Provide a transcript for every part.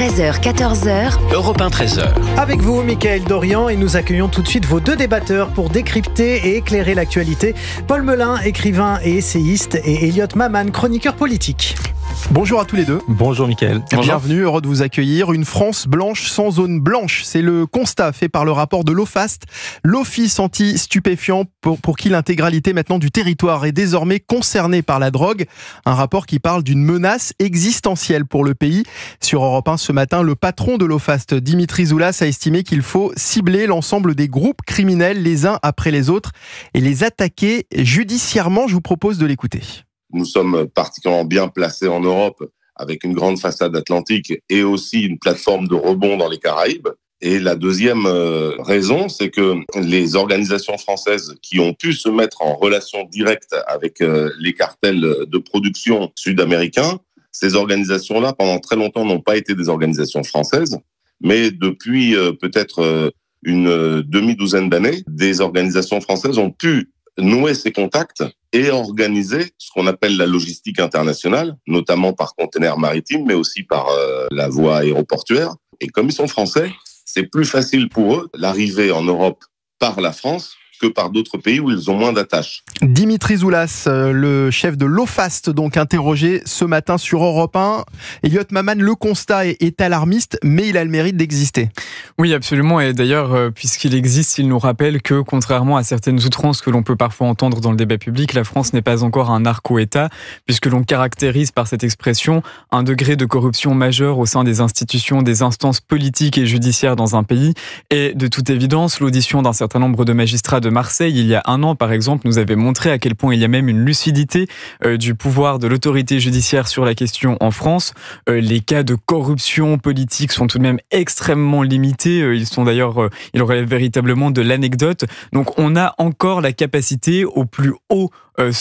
13h, 14h. Europe 1, 13h. Avec vous, Mickaël Dorian, et nous accueillons tout de suite vos deux débatteurs pour décrypter et éclairer l'actualité. Paul Melun, écrivain et essayiste, et Elliot Maman, chroniqueur politique. Bonjour à tous les deux. Bonjour Mickaël. Bienvenue, heureux de vous accueillir. Une France blanche sans zone blanche, c'est le constat fait par le rapport de l'OFAST, l'Office anti-stupéfiants, pour qui l'intégralité maintenant du territoire est désormais concernée par la drogue. Un rapport qui parle d'une menace existentielle pour le pays. Sur Europe 1 ce matin, le patron de l'OFAST, Dimitri Zoulas, a estimé qu'il faut cibler l'ensemble des groupes criminels les uns après les autres et les attaquer judiciairement. Je vous propose de l'écouter. Nous sommes particulièrement bien placés en Europe avec une grande façade atlantique et aussi une plateforme de rebond dans les Caraïbes. Et la deuxième raison, c'est que les organisations françaises qui ont pu se mettre en relation directe avec les cartels de production sud-américains, ces organisations-là, pendant très longtemps, n'ont pas été des organisations françaises, mais depuis peut-être une demi-douzaine d'années, des organisations françaises ont pu nouer ces contacts et organiser ce qu'on appelle la logistique internationale, notamment par container maritime, mais aussi par la voie aéroportuaire. Et comme ils sont français, c'est plus facile pour eux l'arrivée en Europe par la France que par d'autres pays où ils ont moins d'attaches. Dimitri Zoulas, le chef de l'OFAST, donc interrogé ce matin sur Europe 1. Elliot Maman, le constat est alarmiste, mais il a le mérite d'exister. Oui, absolument. Et d'ailleurs, puisqu'il existe, il nous rappelle que, contrairement à certaines outrances que l'on peut parfois entendre dans le débat public, la France n'est pas encore un narco-État, puisque l'on caractérise par cette expression un degré de corruption majeur au sein des institutions, des instances politiques et judiciaires dans un pays. Et de toute évidence, l'audition d'un certain nombre de magistrats de Marseille, il y a un an par exemple, nous avait montré à quel point il y a même une lucidité du pouvoir de l'autorité judiciaire sur la question en France. Les cas de corruption politique sont tout de même extrêmement limités. Ils relèvent véritablement de l'anecdote. Donc on a encore la capacité au plus haut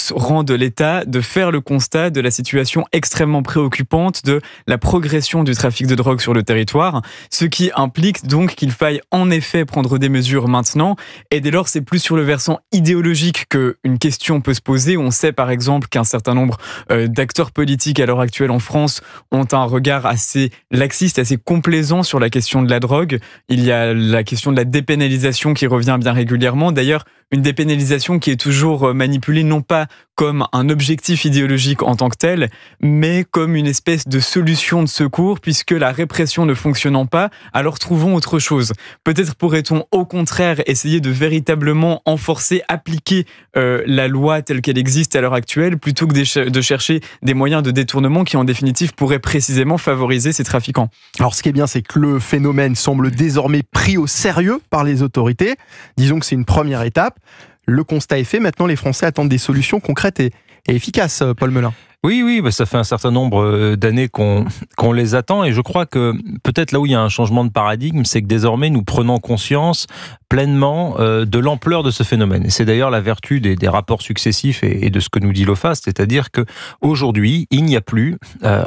rang de l'État de faire le constat de la situation extrêmement préoccupante de la progression du trafic de drogue sur le territoire, ce qui implique donc qu'il faille en effet prendre des mesures maintenant. Et dès lors, c'est plus sur le versant idéologique qu'une question peut se poser. On sait par exemple qu'un certain nombre d'acteurs politiques à l'heure actuelle en France ont un regard assez laxiste, assez complaisant sur la question de la drogue. Il y a la question de la dépénalisation qui revient bien régulièrement. D'ailleurs, une dépénalisation qui est toujours manipulée non pas comme un objectif idéologique en tant que tel, mais comme une espèce de solution de secours, puisque la répression ne fonctionnant pas, alors trouvons autre chose. Peut-être pourrait-on au contraire essayer de véritablement enforcer, appliquer la loi telle qu'elle existe à l'heure actuelle, plutôt que de chercher des moyens de détournement qui en définitive pourraient précisément favoriser ces trafiquants. Alors ce qui est bien, c'est que le phénomène semble désormais pris au sérieux par les autorités. Disons que c'est une première étape. Le constat est fait, maintenant les Français attendent des solutions concrètes et efficaces, Paul Melun. Oui, ça fait un certain nombre d'années qu'on les attend et je crois que peut-être là où il y a un changement de paradigme, c'est que désormais nous prenons conscience pleinement de l'ampleur de ce phénomène. Et c'est d'ailleurs la vertu des rapports successifs et de ce que nous dit l'OFAST, c'est-à-dire que aujourd'hui, il n'y a plus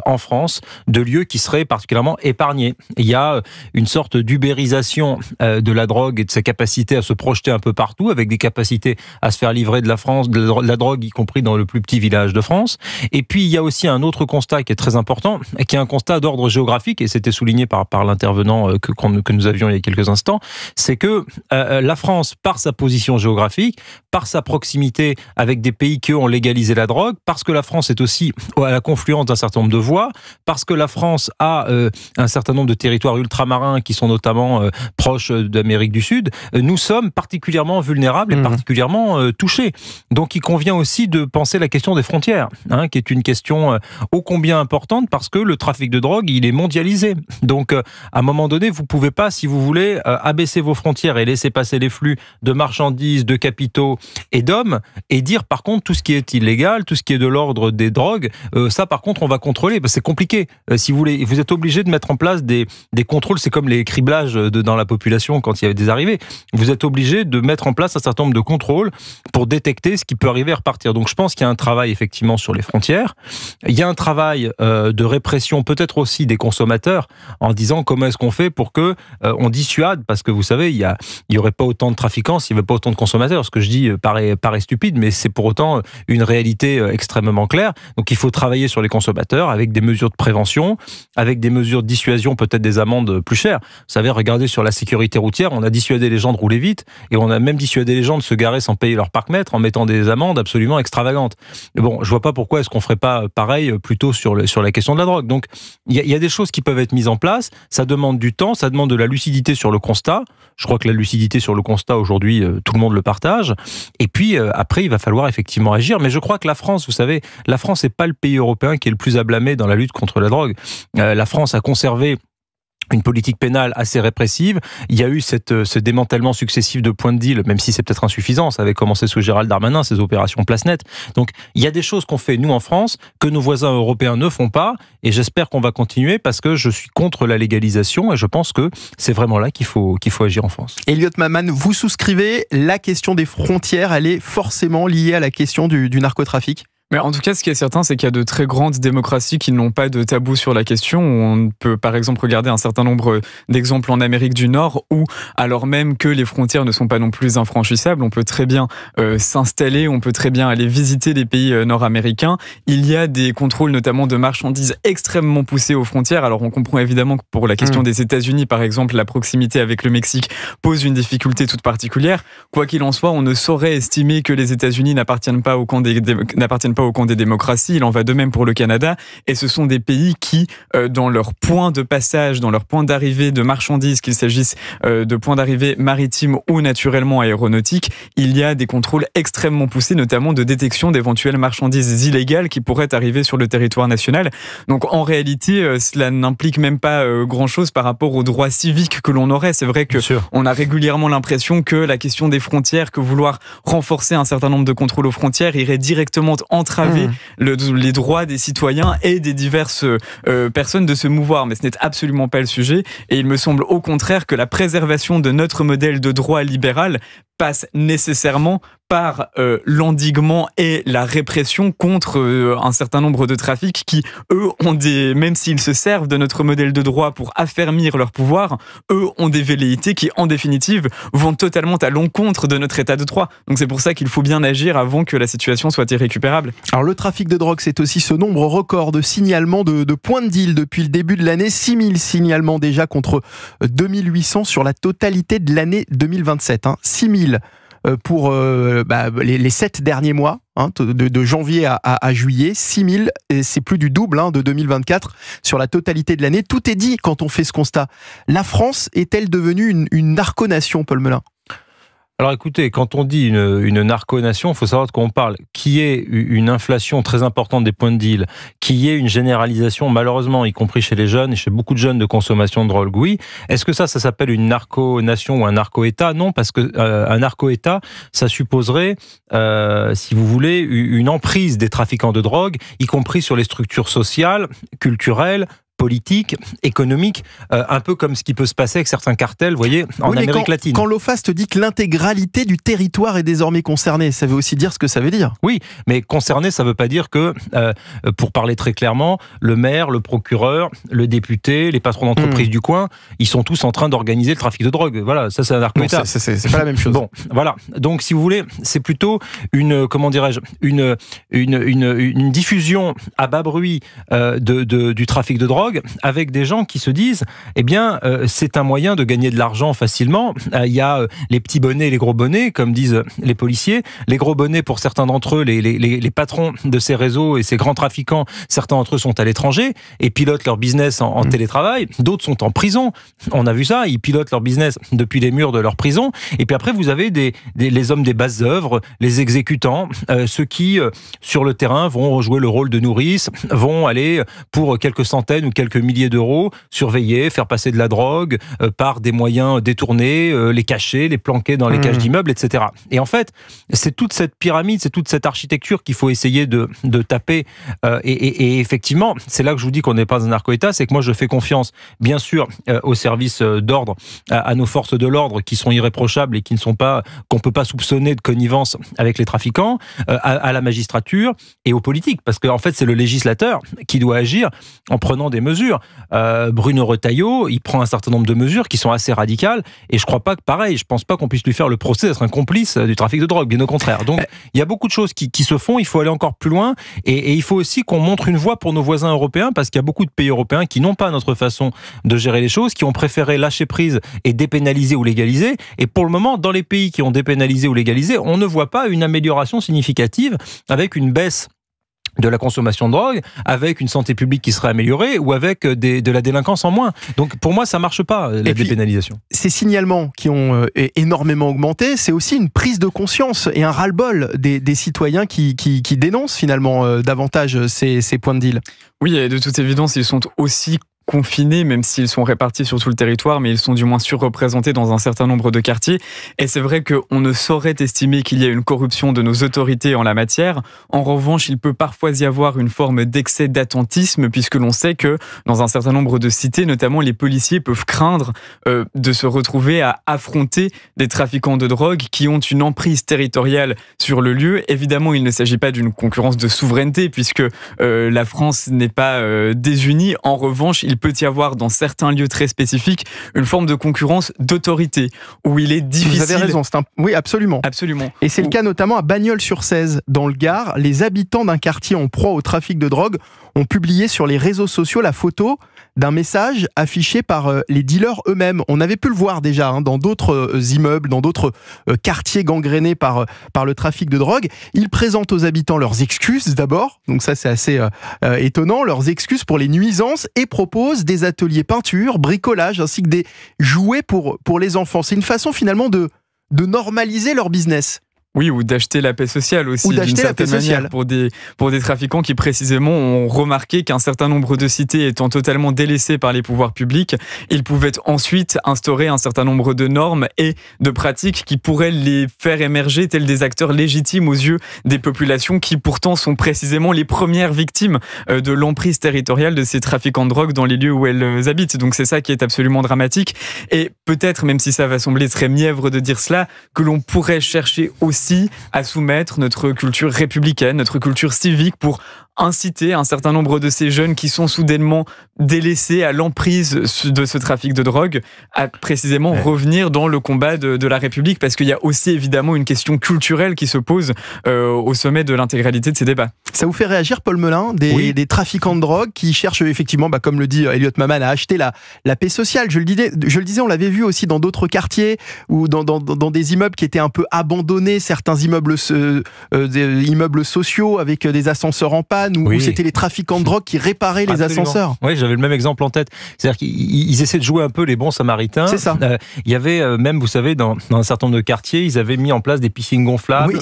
en France de lieux qui seraient particulièrement épargnés. Il y a une sorte d'ubérisation de la drogue et de sa capacité à se projeter un peu partout, avec des capacités à se faire livrer de la drogue, y compris dans le plus petit village de France. Et puis, il y a aussi un autre constat qui est très important, qui est un constat d'ordre géographique, et c'était souligné par l'intervenant que nous avions il y a quelques instants, c'est que la France, par sa position géographique, par sa proximité avec des pays qui ont légalisé la drogue, parce que la France est aussi à la confluence d'un certain nombre de voies, parce que la France a un certain nombre de territoires ultramarins qui sont notamment proches d'Amérique du Sud, nous sommes particulièrement vulnérables et particulièrement touchés. Donc il convient aussi de penser la question des frontières, qui est une question ô combien importante, parce que le trafic de drogue, il est mondialisé. Donc à un moment donné, vous ne pouvez pas, si vous voulez, abaisser vos frontières et laisser passer les flux de marchandises, de capitaux et d'hommes, et dire par contre tout ce qui est illégal, tout ce qui est de l'ordre des drogues, ça par contre on va contrôler, parce que c'est compliqué. Si vous voulez, vous êtes obligé de mettre en place des contrôles, c'est comme les criblages dans la population quand il y avait des arrivées. Vous êtes obligé de mettre en place un certain nombre de contrôles pour détecter ce qui peut arriver à repartir. Donc je pense qu'il y a un travail effectivement sur les frontières. Il y a un travail de répression peut-être aussi des consommateurs, en disant comment est-ce qu'on fait pour que on dissuade, parce que vous savez, il y il n'y aurait pas autant de trafiquants s'il n'y avait pas autant de consommateurs. Ce que je dis paraît stupide, mais c'est pour autant une réalité extrêmement claire. Donc il faut travailler sur les consommateurs avec des mesures de prévention, avec des mesures de dissuasion, peut-être des amendes plus chères. Vous savez, regardez sur la sécurité routière, on a dissuadé les gens de rouler vite et on a même dissuadé les gens de se garer sans payer leur parc-mètre en mettant des amendes absolument extravagantes. Mais bon, je vois pas pourquoi est-ce qu'on ferait pas pareil plutôt sur la question de la drogue. Donc il y a des choses qui peuvent être mises en place, ça demande du temps, ça demande de la lucidité sur le constat. Je crois que la lucidité sur le constat aujourd'hui, tout le monde le partage. Et puis après, il va falloir effectivement agir. Mais je crois que la France, vous savez, la France n'est pas le pays européen qui est le plus à blâmer dans la lutte contre la drogue. La France a conservé une politique pénale assez répressive. Il y a eu ce démantèlement successif de points de deal, même si c'est peut-être insuffisant. Ça avait commencé sous Gérald Darmanin, ces opérations place nette. Donc, il y a des choses qu'on fait, nous, en France, que nos voisins européens ne font pas. Et j'espère qu'on va continuer parce que je suis contre la légalisation et je pense que c'est vraiment là qu'il faut agir en France. Elliot Maman, vous souscrivez, la question des frontières, elle est forcément liée à la question du narcotrafic ? Mais en tout cas, ce qui est certain, c'est qu'il y a de très grandes démocraties qui n'ont pas de tabou sur la question. On peut par exemple regarder un certain nombre d'exemples en Amérique du Nord où, alors même que les frontières ne sont pas non plus infranchissables, on peut très bien s'installer, on peut très bien aller visiter les pays nord-américains. Il y a des contrôles notamment de marchandises extrêmement poussés aux frontières. Alors on comprend évidemment que pour la question des États-Unis, par exemple, la proximité avec le Mexique pose une difficulté toute particulière. Quoi qu'il en soit, on ne saurait estimer que les États-Unis n'appartiennent pas au camp des démocraties. Il en va de même pour le Canada. Et ce sont des pays qui, dans leur point de passage, dans leur point d'arrivée de marchandises, qu'il s'agisse de points d'arrivée maritimes ou naturellement aéronautiques, il y a des contrôles extrêmement poussés, notamment de détection d'éventuelles marchandises illégales qui pourraient arriver sur le territoire national. Donc en réalité, cela n'implique même pas grand-chose par rapport aux droits civiques que l'on aurait. C'est vrai qu'on a régulièrement l'impression que la question des frontières, que vouloir renforcer un certain nombre de contrôles aux frontières irait directement entraver les droits des citoyens et des diverses personnes de se mouvoir. Mais ce n'est absolument pas le sujet. Et il me semble au contraire que la préservation de notre modèle de droit libéral passe nécessairement par l'endiguement et la répression contre un certain nombre de trafics qui, eux, même s'ils se servent de notre modèle de droit pour affermir leur pouvoir, eux ont des velléités qui, en définitive, vont totalement à l'encontre de notre état de droit. Donc c'est pour ça qu'il faut bien agir avant que la situation soit irrécupérable. Alors le trafic de drogue, c'est aussi ce nombre record de signalements de points de deal depuis le début de l'année. 6000 signalements déjà contre 2800 sur la totalité de l'année 2027. 6000 pour les 7 derniers mois, de janvier à juillet, 6000, et c'est plus du double de 2024 sur la totalité de l'année. Tout est dit quand on fait ce constat. La France est-elle devenue une narco-nation, Paul Melun ? Alors écoutez, quand on dit une narco-nation, il faut savoir de quoi on parle. Qui est une inflation très importante des points de deal, qui est une généralisation, malheureusement, y compris chez les jeunes et chez beaucoup de jeunes, de consommation de drogue, oui. Est-ce que ça s'appelle une narco-nation ou un narco-État ? Non, parce que un narco-État, ça supposerait, si vous voulez, une emprise des trafiquants de drogue, y compris sur les structures sociales, culturelles, politique, économique, un peu comme ce qui peut se passer avec certains cartels, vous voyez, en Amérique latine. Quand l'OFAST dit que l'intégralité du territoire est désormais concernée, ça veut aussi dire ce que ça veut dire. Oui, mais concerné, ça ne veut pas dire que, pour parler très clairement, le maire, le procureur, le député, les patrons d'entreprise du coin, ils sont tous en train d'organiser le trafic de drogue. Voilà, ça c'est un narco-État. C'est pas la même chose. Bon, voilà. Donc, si vous voulez, c'est plutôt une diffusion à bas bruit du trafic de drogue, avec des gens qui se disent, eh bien, c'est un moyen de gagner de l'argent facilement. Il y a les petits bonnets et les gros bonnets, comme disent les policiers. Les gros bonnets, pour certains d'entre eux, les patrons de ces réseaux et ces grands trafiquants, certains d'entre eux sont à l'étranger et pilotent leur business en télétravail. D'autres sont en prison. On a vu ça, ils pilotent leur business depuis les murs de leur prison. Et puis après, vous avez les hommes des basses œuvres, les exécutants, ceux qui, sur le terrain, vont jouer le rôle de nourrice, vont aller pour quelques centaines ou quelques milliers d'euros, surveiller, faire passer de la drogue par des moyens détournés, les cacher, les planquer dans les cages d'immeubles, etc. Et en fait, c'est toute cette pyramide, c'est toute cette architecture qu'il faut essayer de taper. Et effectivement, c'est là que je vous dis qu'on n'est pas un narco-État, c'est que moi je fais confiance, bien sûr, aux services d'ordre, à nos forces de l'ordre qui sont irréprochables et qui ne sont pas, qu'on peut pas soupçonner de connivence avec les trafiquants, à la magistrature et aux politiques, parce qu'en fait c'est le législateur qui doit agir en prenant des mesures. Bruno Retailleau, il prend un certain nombre de mesures qui sont assez radicales, et je crois pas que pareil, je pense pas qu'on puisse lui faire le procès d'être un complice du trafic de drogue, bien au contraire. Donc il y a beaucoup de choses qui se font, il faut aller encore plus loin, et il faut aussi qu'on montre une voie pour nos voisins européens, parce qu'il y a beaucoup de pays européens qui n'ont pas notre façon de gérer les choses, qui ont préféré lâcher prise et dépénaliser ou légaliser, et pour le moment, dans les pays qui ont dépénalisé ou légalisé, on ne voit pas une amélioration significative avec une baisse de la consommation de drogue, avec une santé publique qui serait améliorée ou avec de la délinquance en moins. Donc pour moi, ça marche pas, la dépénalisation. Ces signalements qui ont énormément augmenté, c'est aussi une prise de conscience et un ras-le-bol des citoyens qui dénoncent finalement davantage ces points de deal. Oui, et de toute évidence, ils sont aussi confinés, même s'ils sont répartis sur tout le territoire, mais ils sont du moins surreprésentés dans un certain nombre de quartiers. Et c'est vrai qu'on ne saurait estimer qu'il y a une corruption de nos autorités en la matière. En revanche, il peut parfois y avoir une forme d'excès d'attentisme, puisque l'on sait que dans un certain nombre de cités, notamment, les policiers peuvent craindre de se retrouver à affronter des trafiquants de drogue qui ont une emprise territoriale sur le lieu. Évidemment, il ne s'agit pas d'une concurrence de souveraineté, puisque la France n'est pas désunie. En revanche, il peut y avoir dans certains lieux très spécifiques une forme de concurrence d'autorité où il est difficile. Vous avez raison, oui, absolument. Absolument. Et c'est le cas notamment à Bagnols-sur-Cèze, dans le Gard. Les habitants d'un quartier en proie au trafic de drogue ont publié sur les réseaux sociaux la photo d'un message affiché par les dealers eux-mêmes. On avait pu le voir déjà dans d'autres immeubles, dans d'autres quartiers gangrénés par le trafic de drogue. Ils présentent aux habitants leurs excuses d'abord, donc ça c'est assez étonnant, leurs excuses pour les nuisances, et proposent des ateliers peinture, bricolage ainsi que des jouets pour les enfants. C'est une façon finalement de normaliser leur business. Oui, ou d'acheter la paix sociale aussi, d'une certaine manière, pour des trafiquants qui précisément ont remarqué qu'un certain nombre de cités étant totalement délaissées par les pouvoirs publics, ils pouvaient ensuite instaurer un certain nombre de normes et de pratiques qui pourraient les faire émerger tels des acteurs légitimes aux yeux des populations qui pourtant sont précisément les premières victimes de l'emprise territoriale de ces trafiquants de drogue dans les lieux où elles habitent. Donc c'est ça qui est absolument dramatique. Et peut-être, même si ça va sembler très mièvre de dire cela, que l'on pourrait chercher aussi à soumettre notre culture républicaine, notre culture civique pour inciter un certain nombre de ces jeunes qui sont soudainement délaissés à l'emprise de ce trafic de drogue à précisément revenir dans le combat de la République, parce qu'il y a aussi évidemment une question culturelle qui se pose au sommet de l'intégralité de ces débats. Ça vous fait réagir, Paul Melun, des trafiquants de drogue qui cherchent effectivement, comme le dit Elliot Maman, à acheter la paix sociale. Je le disais, on l'avait vu aussi dans d'autres quartiers ou dans des immeubles qui étaient un peu abandonnés, certains immeubles sociaux avec des ascenseurs en panne, où c'était les trafiquants de drogue qui réparaient les ascenseurs. Oui, j'avais le même exemple en tête. C'est-à-dire qu'ils essaient de jouer un peu les bons samaritains. C'est ça. Il y avait même, vous savez, dans un certain nombre de quartiers, ils avaient mis en place des piscines gonflables,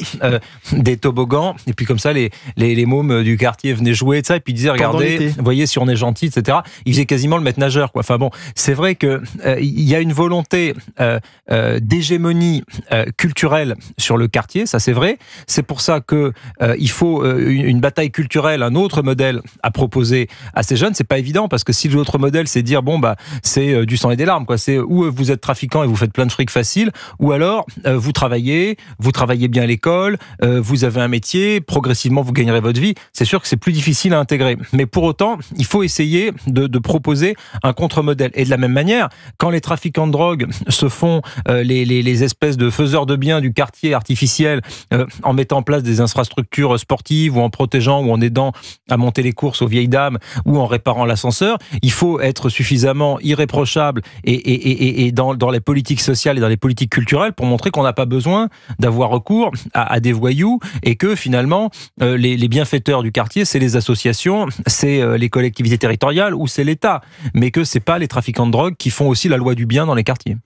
des toboggans, et puis comme ça, les mômes du quartier venaient jouer, et puis ils disaient, regardez, voyez si on est gentil, etc. Ils faisaient quasiment le maître nageur, quoi. Enfin bon, c'est vrai que il y a une volonté d'hégémonie culturelle sur le quartier, ça c'est vrai. C'est pour ça que il faut une bataille culturelle, un autre modèle à proposer à ces jeunes. C'est pas évident, parce que si l'autre modèle c'est dire c'est du sang et des larmes, quoi. C'est ou vous êtes trafiquant et vous faites plein de fric facile, ou alors vous travaillez bien à l'école, vous avez un métier, progressivement vous gagnerez votre vie. C'est sûr que c'est plus difficile à intégrer, mais pour autant il faut essayer de proposer un contre-modèle. Et de la même manière, quand les trafiquants de drogue se font les espèces de faiseurs de biens du quartier artificiel, en mettant en place des infrastructures sportives, ou en protégeant ou en aidant à monter les courses aux vieilles dames, ou en réparant l'ascenseur, il faut être suffisamment irréprochable et dans les politiques sociales et dans les politiques culturelles pour montrer qu'on n'a pas besoin d'avoir recours à des voyous, et que finalement les bienfaiteurs du quartier, c'est les associations, c'est les collectivités territoriales ou c'est l'État, mais que c'est pas les trafiquants de drogue qui font aussi la loi du bien dans les quartiers.